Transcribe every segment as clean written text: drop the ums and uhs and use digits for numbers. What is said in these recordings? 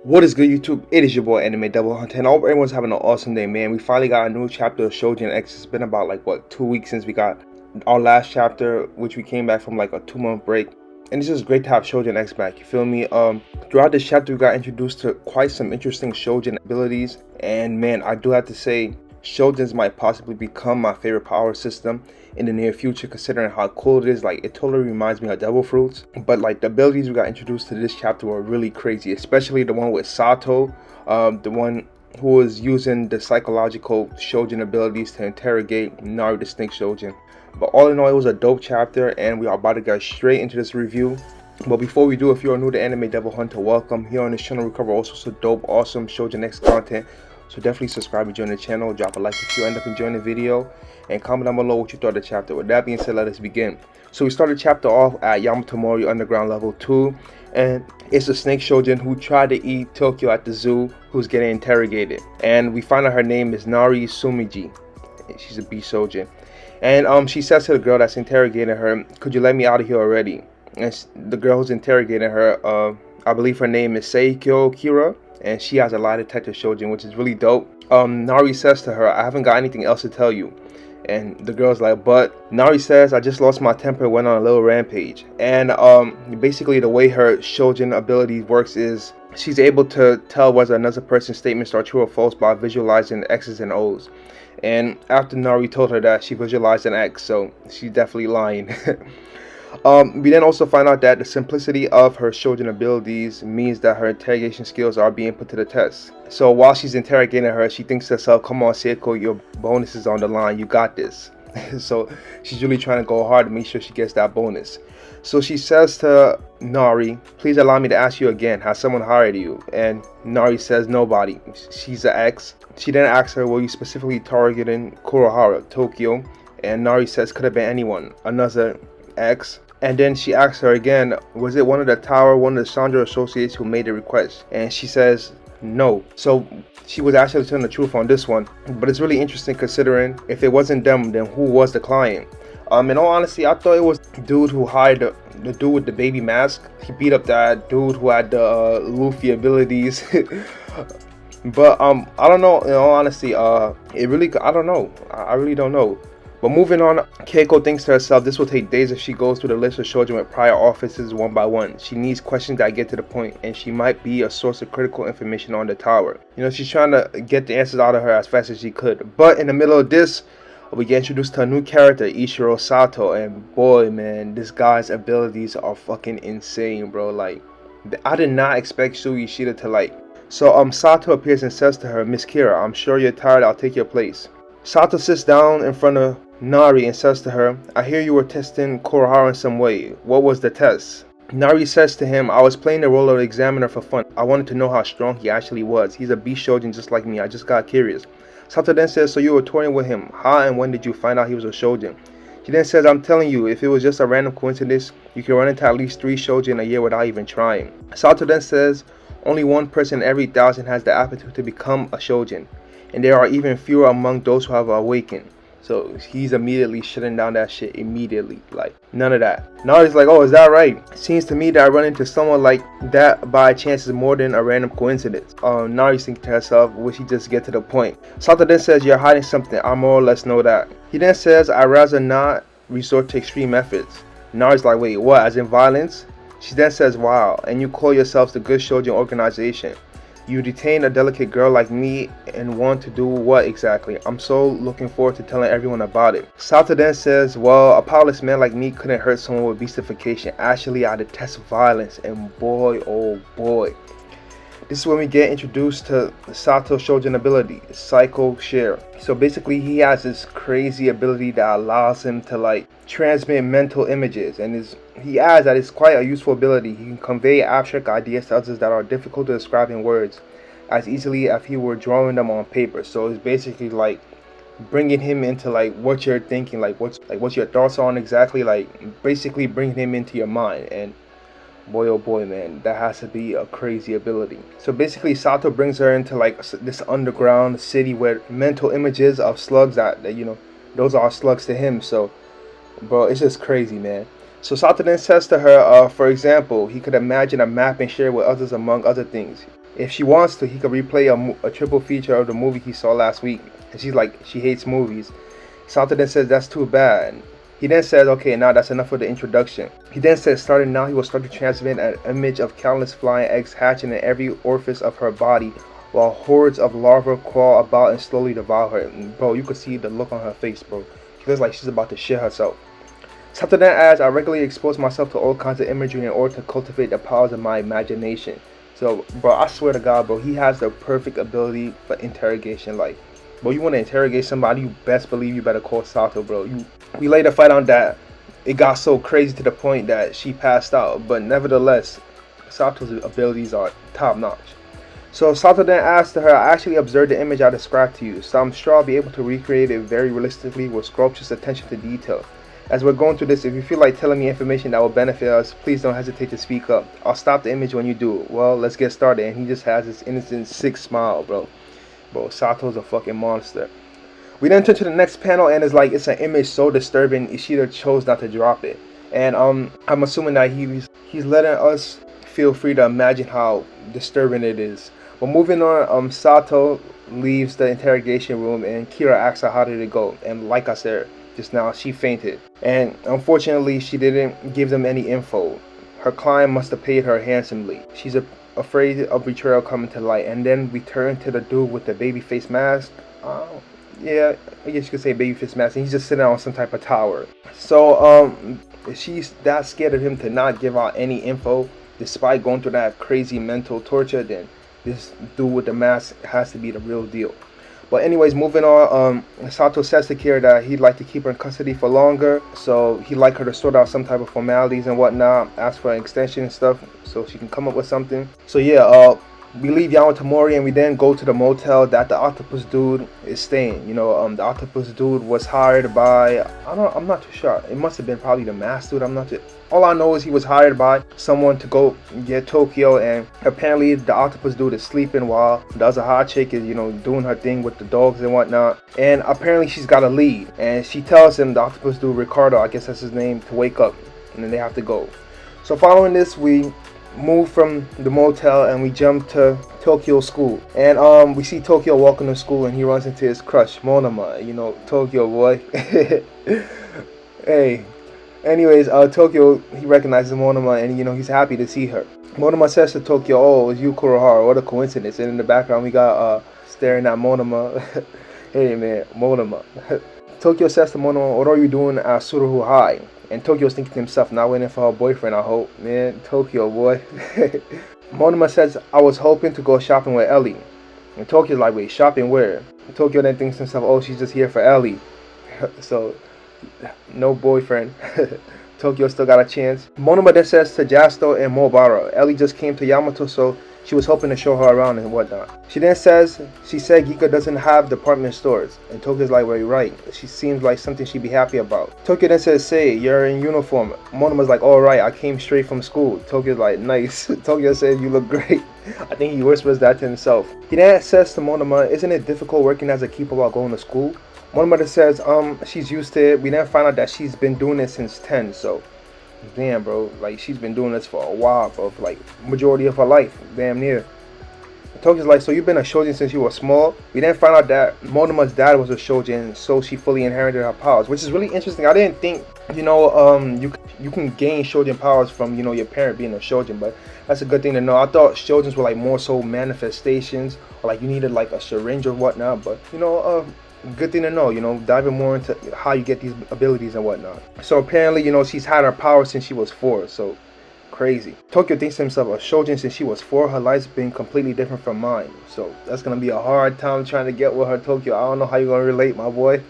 What is good, YouTube? It is your boy Anime Double Hunter, and I hope everyone's having an awesome day, man. We finally got a new chapter of Choujin X. It's been about 2 weeks since we got our last chapter, which we came back from a 2-month break. And it's just great to have Choujin X back, you feel me? Throughout this chapter we got introduced to quite some interesting Choujin abilities, and man, I do have to say Choujin's might possibly become my favorite power system in the near future, considering how cool it is. It totally reminds me of Devil Fruits. But the abilities we got introduced to this chapter were really crazy, especially the one with Sato, the one who was using the psychological Choujin abilities to interrogate Nari the Snake Choujin. But all in all, it was a dope chapter, and we are about to get straight into this review. But before we do, if you are new to Anime Devil Hunter, welcome. Here on this channel we cover all sorts of dope, awesome Choujin X content. So definitely subscribe and join the channel, drop a like if you end up enjoying the video, and comment down below what you thought of the chapter. With that being said, let us begin. So we started the chapter off at Yamato Mori Underground Level 2, and it's a snake Choujin who tried to eat Tokyo at the zoo, who's getting interrogated. And we find out her name is Nari Sumiji. She's a beast Choujin. And she says to the girl that's interrogating her, "Could you let me out of here already?" And the girl who's interrogating her, I believe her name is Seikyo Kira, and she has a lie detector Choujin, which is really dope. Nari says to her, "I haven't got anything else to tell you." And the girl's like, but Nari says, "I just lost my temper, went on a little rampage." And basically the way her Choujin ability works is she's able to tell whether another person's statements are true or false by visualizing the X's and O's. And after Nari told her that, she visualized an X, so she's definitely lying. We then also find out that the simplicity of her Choujin abilities means that her interrogation skills are being put to the test. So while she's interrogating her, she thinks to herself, "Come on, Seiko, your bonus is on the line, you got this." So she's really trying to go hard to make sure she gets that bonus. So she says to Nari, "Please allow me to ask you again, has someone hired you?" And Nari says, "Nobody." She's an X. She then asks her, "Were you specifically targeting Kurohara, Tokyo?" And Nari says, "Could have been anyone." Another X. And then she asks her again, "Was it one of the tower, one of the Sandra associates who made the request?" And she says no. So she was actually telling the truth on this one. But it's really interesting considering if it wasn't them, then who was the client? In all honesty, I thought it was the dude who hired the dude with the baby mask. He beat up that dude who had the Luffy abilities. But I don't know. In all honesty, I don't know. I really don't know. But moving on, Keiko thinks to herself, this will take days if she goes through the list of Choujin with prior officers one by one. She needs questions that get to the point, and she might be a source of critical information on the tower. She's trying to get the answers out of her as fast as she could. But in the middle of this, we get introduced to a new character, Ishiro Sato, and boy, man, this guy's abilities are fucking insane, bro. I did not expect Sui Ishida to So Sato appears and says to her, "Miss Kira, I'm sure you're tired, I'll take your place." Sato sits down in front of Nari and says to her, "I hear you were testing Kurohara in some way. What was the test?" Nari says to him, "I was playing the role of the examiner for fun. I wanted to know how strong he actually was. He's a beast Choujin just like me. I just got curious." Sato then says, "So you were touring with him. How and when did you find out he was a Choujin?" She then says, "I'm telling you, if it was just a random coincidence, you can run into at least 3 Choujin a year without even trying." Sato then says, "Only one person every 1,000 has the aptitude to become a Choujin, and there are even fewer among those who have awakened." So he's immediately shutting down that shit immediately. None of that. Now he's like, "Oh, is that right? Seems to me that I run into someone like that by chance is more than a random coincidence." Now he's thinking to herself, "Will she just get to the point?" Sato then says, "You're hiding something. I more or less know that." He then says, "I'd rather not resort to extreme methods." Now he's like, "Wait, what? As in violence?" She then says, "Wow, and you call yourselves the Good Choujin Organization. You detain a delicate girl like me and want to do what exactly? I'm so looking forward to telling everyone about it." Sato then says, "Well, a powerless man like me couldn't hurt someone with beastification. Actually, I detest violence." And boy, oh boy. This is when we get introduced to Sato's Choujin ability, Psycho Share. So basically he has this crazy ability that allows him to transmit mental images, and he adds that it's quite a useful ability. He can convey abstract ideas to others that are difficult to describe in words as easily as if he were drawing them on paper. So it's basically bringing him into what you're thinking, what's your thoughts on exactly, basically bringing him into your mind. And boy oh boy, man, that has to be a crazy ability. So basically Sato brings her into this underground city with mental images of slugs that those are slugs to him. So bro, it's just crazy, man. So Sato then says to her, for example, he could imagine a map and share it with others among other things. If she wants to, he could replay a triple feature of the movie he saw last week. And she's like, she hates movies. Sato then says that's too bad. He then says, okay, now that's enough for the introduction. He then says, starting now, he will start to transmit an image of countless flying eggs hatching in every orifice of her body, while hordes of larvae crawl about and slowly devour her. And bro, you could see the look on her face, bro. She looks like she's about to shit herself. Sato then adds, I regularly expose myself to all kinds of imagery in order to cultivate the powers of my imagination. So, bro, I swear to God, bro, he has the perfect ability for interrogation. Like, bro, you want to interrogate somebody, you best believe you better call Sato, bro. We later find out that it got so crazy to the point that she passed out, but nevertheless, Sato's abilities are top notch. So Sato then asked her, I actually observed the image I described to you, so I'm sure I'll be able to recreate it very realistically with scrumptious attention to detail. As we're going through this, if you feel like telling me information that will benefit us, please don't hesitate to speak up. I'll stop the image when you do. Well, let's get started. And he just has this innocent, sick smile, bro. Bro, Sato's a fucking monster. We then turn to the next panel, and it's an image so disturbing, Ishiro chose not to drop it. And I'm assuming that he's letting us feel free to imagine how disturbing it is. But moving on, Sato leaves the interrogation room, and Kira asks her how did it go. And like I said just now, she fainted. And unfortunately, she didn't give them any info. Her client must have paid her handsomely. She's afraid of betrayal coming to light. And then we turn to the dude with the baby face mask. Yeah, I guess you could say baby face mask. And he's just sitting on some type of tower. So if she's that scared of him to not give out any info, despite going through that crazy mental torture, then this dude with the mask has to be the real deal. But anyways, moving on, Sato says to Kira that he'd like to keep her in custody for longer, so he'd like her to sort out some type of formalities and whatnot, ask for an extension and stuff, so she can come up with something. So yeah, we leave Yamatomori and we then go to the motel that the octopus dude is staying. You know, the octopus dude was hired by, I'm not too sure. It must have been probably the mask dude, I'm not too. All I know is he was hired by someone to go get Tokyo, and apparently the octopus dude is sleeping while the other hot chick is, you know, doing her thing with the dogs and whatnot. And apparently she's got a lead, and she tells him, the octopus dude, Ricardo, I guess that's his name, to wake up, and then they have to go. So following this, we move from the motel and we jump to Tokyo school, and we see Tokyo walking to school, and he runs into his crush Monoma, you know, Tokyo boy. Hey, anyways, Tokyo, he recognizes Monoma, and you know, he's happy to see her. Monoma says to Tokyo, oh, it's you, Kurohara, what a coincidence. And in the background we got staring at Monoma. Hey man, Monoma. Tokyo says to Monoma, what are you doing at Suruhu High? And Tokyo's thinking to himself, not waiting for her boyfriend, I hope. Man, Tokyo, boy. Monoma says, I was hoping to go shopping with Ellie. And Tokyo's like, wait, shopping where? And Tokyo then thinks to himself, oh, she's just here for Ellie. So, no boyfriend. Tokyo still got a chance. Monoma then says to Jasto and Mobara, Ellie just came to Yamato, so she was hoping to show her around and whatnot. She then says, she said Gika doesn't have department stores. And Tokyo's like, well, you're right. She seems like something she'd be happy about. Tokyo then says, say, you're in uniform. Monoma's like, all right, I came straight from school. Tokyo's like, nice. Tokyo says, you look great. I think he whispers that to himself. He then says to Monoma, isn't it difficult working as a keeper while going to school? Monoma then says, she's used to it. We then find out that she's been doing it since 10, so damn, bro, like she's been doing this for a while, bro, for like majority of her life, damn near. Tokyo's like, so you've been a Choujin since you were small? We then find out that Monoma's dad was a Choujin, so she fully inherited her powers, which is really interesting. I didn't think, you know, you can gain Choujin powers from, you know, your parent being a Choujin, but that's a good thing to know. I thought Choujins were like more so manifestations, or like you needed like a syringe or whatnot, but you know, good thing to know, you know, diving more into how you get these abilities and whatnot. So apparently, you know, she's had her power since she was 4, so crazy. Tokyo thinks to himself, a Choujin since she was 4, her life's been completely different from mine. So that's gonna be a hard time trying to get with her, Tokyo. I don't know how you're gonna relate, my boy.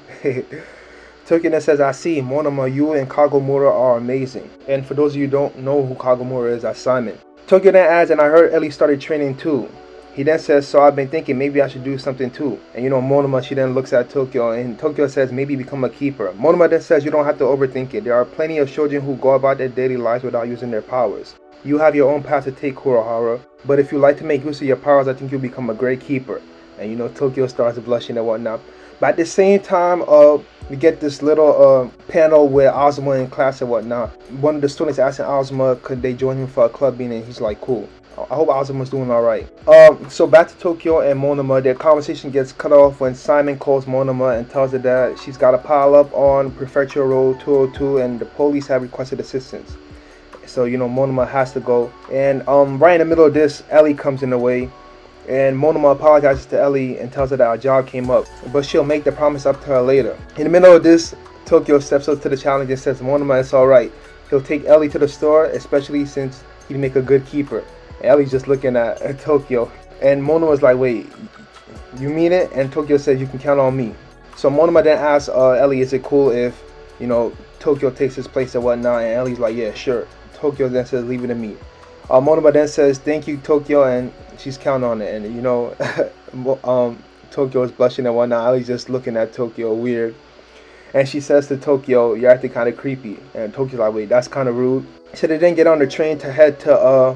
Tokyo then says, I see, Monoma, you and Kagomura are amazing. And for those of you who don't know who Kagomura is, that's Simon. Tokyo then adds, and I heard Ellie started training too. He then says, so I've been thinking maybe I should do something too. And you know, Monoma, she then looks at Tokyo, and Tokyo says, maybe become a keeper. Monoma then says, you don't have to overthink it. There are plenty of Choujin who go about their daily lives without using their powers. You have your own path to take, Kurohara. But if you like to make use of your powers, I think you'll become a great keeper. and Tokyo starts blushing and whatnot. But at the same time, we get this little panel where Ozma in class and whatnot. One of the students asking Ozma could they join him for a club meeting, and he's like, cool. I hope Ozma's doing alright. So back to Tokyo and Monoma. Their conversation gets cut off when Simon calls Monoma and tells her that she's got a pile up on Prefecture Road 202 and the police have requested assistance. So Monoma has to go. And right in the middle of this, Ellie comes in the way. And Monoma apologizes to Ellie and tells her that a job came up, but she'll make the promise up to her later. In the middle of this, Tokyo steps up to the challenge and says, Monoma, it's alright. He'll take Ellie to the store, especially since he'd make a good keeper. Ellie's just looking at Tokyo, and Monoma's like, wait, you mean it? And Tokyo says, you can count on me. So Monoma then asks Ellie, is it cool if Tokyo takes his place and whatnot? And Ellie's like, yeah, sure. Tokyo then says, leave it to me. Monoma then says, thank you, Tokyo, and she's counting on it. And Tokyo is blushing and whatnot. Ellie's just looking at Tokyo weird, and she says to Tokyo, you're acting kind of creepy. And Tokyo's like, wait, that's kind of rude. So they then get on the train to head to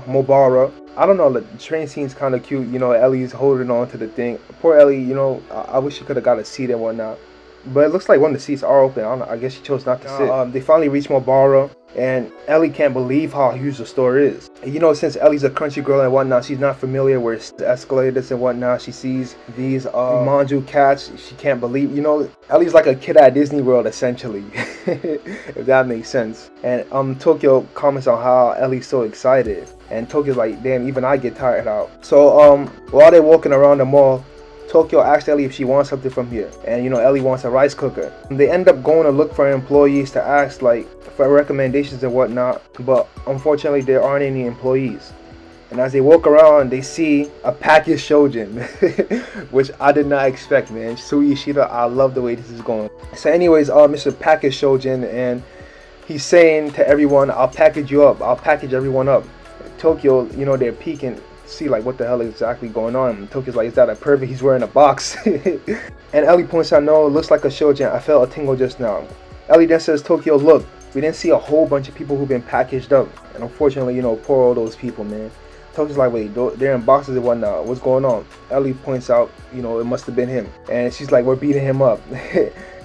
Mobara. I don't know, the train scene's kind of cute. Ellie's holding on to the thing. Poor Ellie, I wish she could have got a seat and whatnot. But it looks like one of the seats are open. I don't know, I guess she chose not to sit. They finally reach Mobara, and Ellie can't believe how huge the store is. Since Ellie's a country girl and whatnot, she's not familiar with escalators and whatnot. She sees these manju cats. She can't believe, Ellie's like a kid at Disney World, essentially, if that makes sense. And Tokyo comments on how Ellie's so excited, and Tokyo's like, damn, even I get tired out. So while they're walking around the mall, Tokyo asks Ellie if she wants something from here, and Ellie wants a rice cooker. And they end up going to look for employees to ask for recommendations and whatnot, but unfortunately there aren't any employees. And as they walk around, they see a packaged Choujin, which I did not expect, man. Sui Ishiro, I love the way this is going. So anyways, Mr. Packaged Choujin, and he's saying to everyone, I'll package you up, I'll package everyone up. Tokyo, they're peeking, see what the hell is exactly going on. And Tokyo's like, is that a pervert? He's wearing a box. And Ellie points out, no, it looks like a Choujin. I felt a tingle just now. Ellie then says, Tokyo, look, we didn't see a whole bunch of people who've been packaged up. And unfortunately, poor all those people, man. Tokyo's like, wait, they're in boxes and whatnot. What's going on? Ellie points out, it must have been him. And she's like, we're beating him up.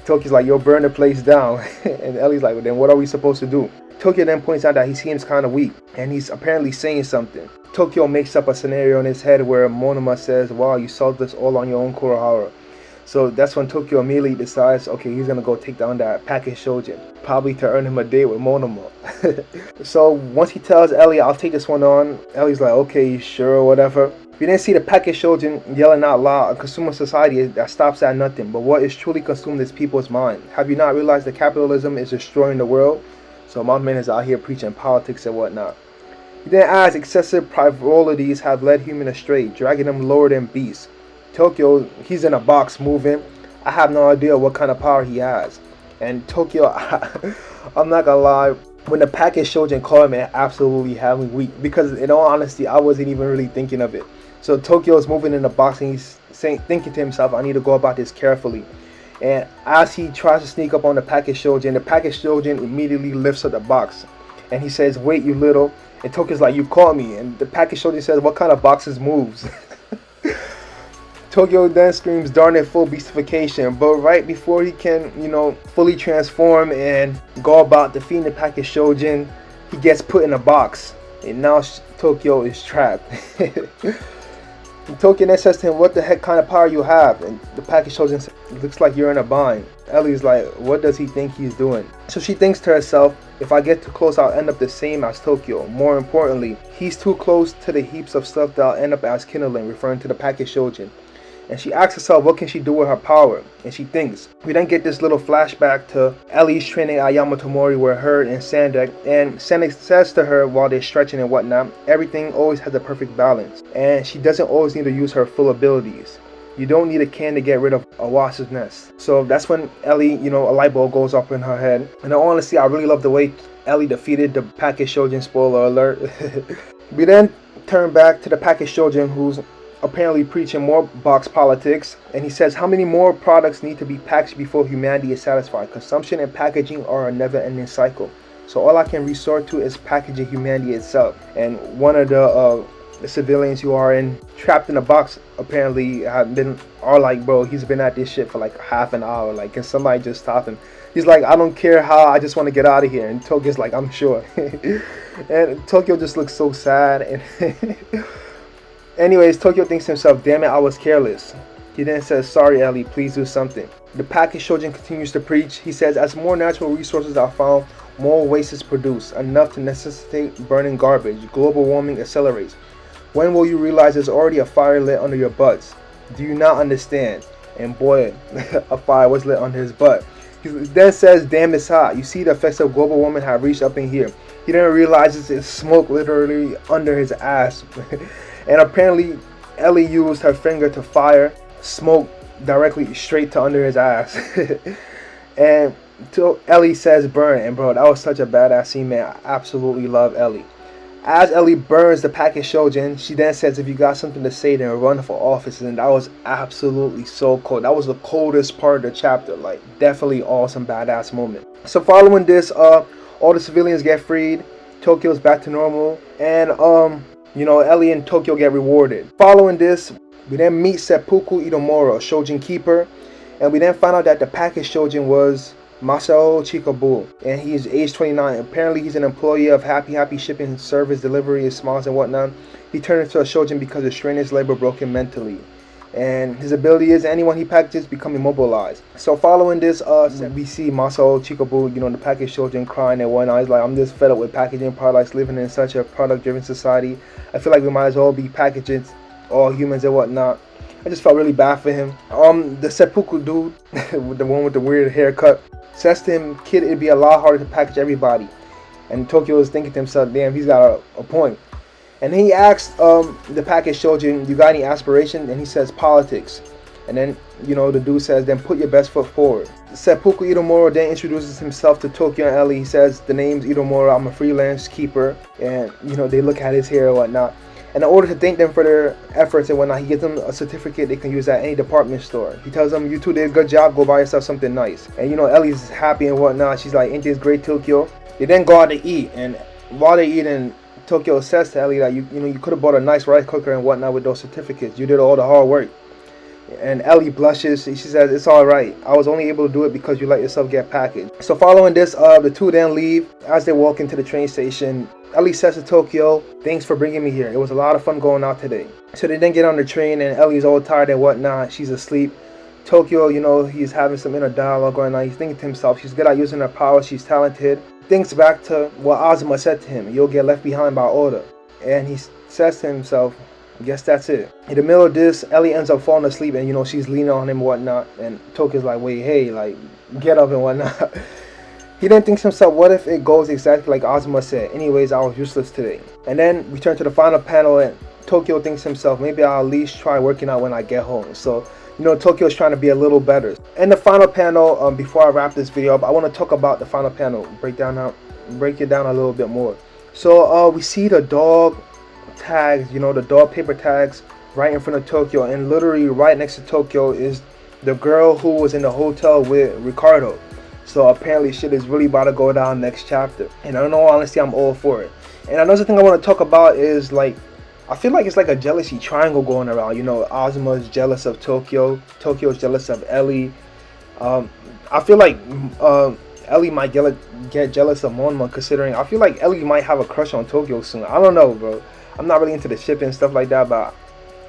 Tokyo's like, yo, burn the place down. And Ellie's like, well, then what are we supposed to do? Tokyo then points out that he seems kind of weak, and he's apparently saying something. Tokyo makes up a scenario in his head where Monoma says, wow, you solved this all on your own, Kurohara. So that's when Tokyo immediately decides, okay, he's gonna go take down that packaged Choujin, probably to earn him a date with Monoma. So once he tells Ellie, I'll take this one on, Ellie's like, okay, sure, whatever. We didn't see the packaged Choujin yelling out loud. A consumer society that stops at nothing, but what is truly consumed is people's mind. Have you not realized that capitalism is destroying the world? So my man is out here preaching politics and whatnot. He then adds, excessive frivolities have led humans astray, dragging them lower than beasts. Tokyo, he's in a box moving. I have no idea what kind of power he has. And Tokyo, I'm not gonna lie, when the package Choujin called me, it absolutely had me weak, because in all honesty, I wasn't even really thinking of it. So Tokyo is moving in the box and he's thinking to himself, I need to go about this carefully. And as he tries to sneak up on the packaged Choujin, the packaged Choujin immediately lifts up the box. And he says, wait, you little. And Tokyo's like, you caught me. And the packaged Choujin says, what kind of boxes moves? Tokyo then screams, darn it, full beastification. But right before he can, fully transform and go about defeating the packaged Choujin, he gets put in a box. And now Tokyo is trapped. And Tokyo then says to him, what the heck kind of power you have? And the packaged Choujin says, looks like you're in a bind. Ellie's like, what does he think he's doing? So she thinks to herself, if I get too close, I'll end up the same as Tokyo. More importantly, he's too close to the heaps of stuff that I'll end up as kindling, referring to the packaged Choujin. And she asks herself, what can she do with her power? And she thinks. We then get this little flashback to Ellie's training at Yamato Mori with her and Sandek. And Sandek says to her while they're stretching and whatnot, everything always has a perfect balance. And she doesn't always need to use her full abilities. You don't need a can to get rid of a wasp's nest. So that's when Ellie, a light bulb goes up in her head. And honestly, I really love the way Ellie defeated the packaged Choujin, spoiler alert. We then turn back to the packaged Choujin, who's apparently preaching more box politics, and he says, how many more products need to be packaged before humanity is satisfied? Consumption and packaging are a never-ending cycle, so all I can resort to is packaging humanity itself. And one of the the civilians who are trapped in a box apparently are like, bro, he's been at this shit for like half an hour. Like, can somebody just stop him? He's like, I don't care how, I just want to get out of here. And Tokyo's like, I'm sure. And Tokyo just looks so sad. And anyways, Tokyo thinks to himself, damn it, I was careless. He then says, sorry Ellie, please do something. The package Choujin continues to preach. He says, as more natural resources are found, more waste is produced, enough to necessitate burning garbage. Global warming accelerates. When will you realize there's already a fire lit under your butts? Do you not understand? And boy, a fire was lit under his butt. He then says, damn, it's hot. You see, the effects of global warming have reached up in here. He then realizes it's smoke literally under his ass. And apparently Ellie used her finger to fire smoke directly straight to under his ass. And Ellie says burn. And bro, that was such a badass scene, man. I absolutely love Ellie. As Ellie burns the package Choujin, she then says, if you got something to say, then run for office. And that was absolutely so cold. That was the coldest part of the chapter. Like, definitely awesome, badass moment. So following this, all the civilians get freed. Tokyo's back to normal. And, you know, Ellie and Tokyo get rewarded. Following this, we then meet Seppuku Itomoro, Choujin Keeper. And we then find out that the package Choujin was Masao Chikabu, and he's age 29. Apparently he's an employee of Happy Shipping Service, delivery of smiles and whatnot. He turned into a Choujin because of strenuous labor, broken mentally. And his ability is anyone he packages become immobilized. So following this, we see Masao Chikabu, you know, the package Choujin, crying and whatnot. He's like, I'm just fed up with packaging products, living in such a product-driven society. I feel like we might as well be packaging all humans and whatnot. I just felt really bad for him. The seppuku dude, the one with the weird haircut, says to him, kid, it'd be a lot harder to package everybody. And Tokyo is thinking to himself, damn, he's got a point. And he asks the package Choujin, you got any aspirations? And he says, politics. And then, you know, the dude says, then put your best foot forward. Seppuku Itomoro then introduces himself to Tokyo and Ellie. He says, the name's Itomoro, I'm a freelance keeper. And, you know, they look at his hair and whatnot. And in order to thank them for their efforts and whatnot, he gives them a certificate they can use at any department store. He tells them, you two did a good job, go buy yourself something nice. And you know, Ellie's happy and whatnot. She's like, ain't this great, Tokyo? They then go out to eat, and while they're eating, Tokyo says to Ellie that you know, you could have bought a nice rice cooker and whatnot with those certificates. You did all the hard work. And Ellie blushes. She says, it's alright. I was only able to do it because you let yourself get packaged. So following this, the two then leave. As they walk into the train station, Ellie says to Tokyo, thanks for bringing me here. It was a lot of fun going out today. So they then get on the train, and Ellie's all tired and whatnot. She's asleep. Tokyo, you know, he's having some inner dialogue going on. He's thinking to himself, she's good at using her power. She's talented. Thinks back to what Azuma said to him, you'll get left behind by order. And he says to himself, I guess that's it. In the middle of this, Ellie ends up falling asleep, and you know, she's leaning on him and whatnot. And Tokyo's like, wait, hey, like, get up and whatnot. He then thinks to himself, what if it goes exactly like Azuma said? Anyways, I was useless today. And then we turn to the final panel, and Tokyo thinks to himself, maybe I'll at least try working out when I get home. So, you know, Tokyo's trying to be a little better. And the final panel, before I wrap this video up, I want to talk about the final panel, break it down a little bit more. So we see the dog tags, you know, the dog paper tags right in front of Tokyo, and literally right next to Tokyo is the girl who was in the hotel with Ricardo. So apparently shit is really about to go down next chapter, and in all honesty, I'm all for it. And another thing I want to talk about is, like, I feel like it's like a jealousy triangle going around. You know, Azuma is jealous of Tokyo, Tokyo is jealous of Ellie. I feel like Ellie might get jealous of Monma, considering I feel like Ellie might have a crush on Tokyo soon. I don't know, bro. I'm not really into the shipping and stuff like that, but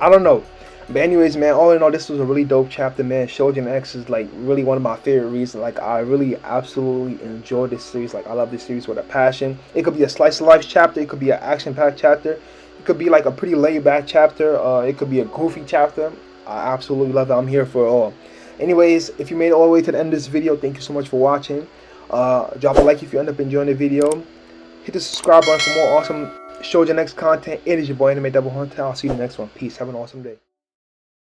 I don't know. But anyways, man, all in all, this was a really dope chapter, man. Choujin X is like really one of my favorite reads. Like, I really absolutely enjoy this series. Like, I love this series with a passion. It could be a slice of life chapter. It could be an action-packed chapter. It could be like a pretty laid-back chapter. It could be a goofy chapter. I absolutely love it. I'm here for it all. Anyways, if you made it all the way to the end of this video, thank you so much for watching. Drop a like if you end up enjoying the video. Hit the subscribe button for more awesome Choujin X content. It is your boy, Anime Double Hunter. I'll see you in the next one. Peace. Have an awesome day.